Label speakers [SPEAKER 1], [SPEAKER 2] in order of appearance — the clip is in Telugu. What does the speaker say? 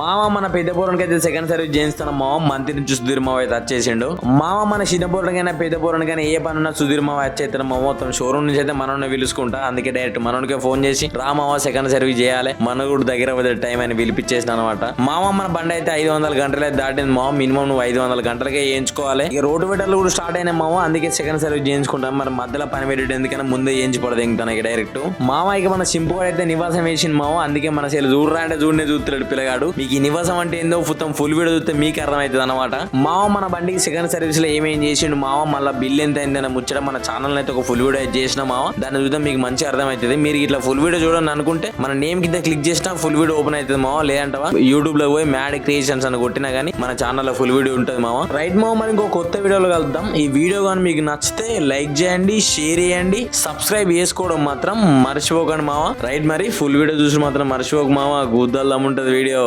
[SPEAKER 1] మామ మన పెద్ద పోరానికి అయితే సెకండ్ సర్వీస్ చేయిస్తాను మామ. మంత్రి నుంచి సుధీర్ మావ అయితే వచ్చేసిండు. మామ మన చిన్న పోరానికైనా పెద్ద పోరానికైనా ఏ పని ఉన్నా సుధీర్ మావ వచ్చేస్తాను మామ. మొత్తం షోరూమ్ నుంచి అయితే మనోనే పిలుచుకుంటా. అందుకే డైరెక్ట్ మనోనికే ఫోన్ చేసి రా మావ సెకండ్ సర్వీస్ చేయాలి, మన కూడా దగ్గర పోతే టైం అని పిలిపించేసిన అనమాట. మామ మన బండి అయితే 500 గంటలు అయితే దాటింది మామ. మినిమం నువ్వు 500 గంటలకే చేయించుకోవాలి. ఇక రోడ్డు పెట్టలు కూడా స్టార్ట్ అయినా మామ. అందుకే సెకండ్ సర్వీస్ చేయించుకుంటాం. మరి మధ్యలో పని పెట్టి ఎందుకన్నా ముందే చేయించుకోవడం ఇంక డైరెక్ట్ మామ. ఇక మన సింపు అయితే నివాసం వేసింది మామ. అందుకే మన సేలు చూడరా అంటే చూడనే చూస్తున్నాడు పిల్లగాడు. మీకు ఈ నివాసం అంటే ఏందో మొత్తం ఫుల్ వీడియో చూస్తే మీకు అర్థమవుతుంది అనమాట. మామ మన బండికి సెకండ్ సర్వీస్ లో ఏమేం చేసిండు మామ, మళ్ళీ బిల్ ఎంత అయిందని ముచ్చట మన ఛానల్ అయితే ఒక ఫుల్ వీడియో చేసిన మామ. దాన్ని చూద్దా మీకు మంచి అర్థమవుతుంది. మీరు ఇట్లా ఫుల్ వీడియో చూడాలని అనుకుంటే మన నేమ్ కింద క్లిక్ చేసినా ఫుల్ వీడియో ఓపెన్ అవుతుంది మామ. లేదంటవా యూట్యూబ్ లో పోయి మ్యాడ్ క్రియేషన్స్ అని కొట్టినా గానీ మన ఛానల్ ఫుల్ వీడియో ఉంటుంది మామ. రైట్ మామ, మరి ఇంకో కొత్త వీడియోలో కలుద్దాం. ఈ వీడియో కానీ మీకు నచ్చితే లైక్ చేయండి, షేర్ చేయండి, సబ్స్క్రైబ్ చేసుకోవడం మాత్రం మర్చిపోకండి మామ. రైట్, మరి ఫుల్ వీడియో చూసి మాత్రం మర్చిపోక మామ. గుద్దల్లం ఉంటది వీడియో.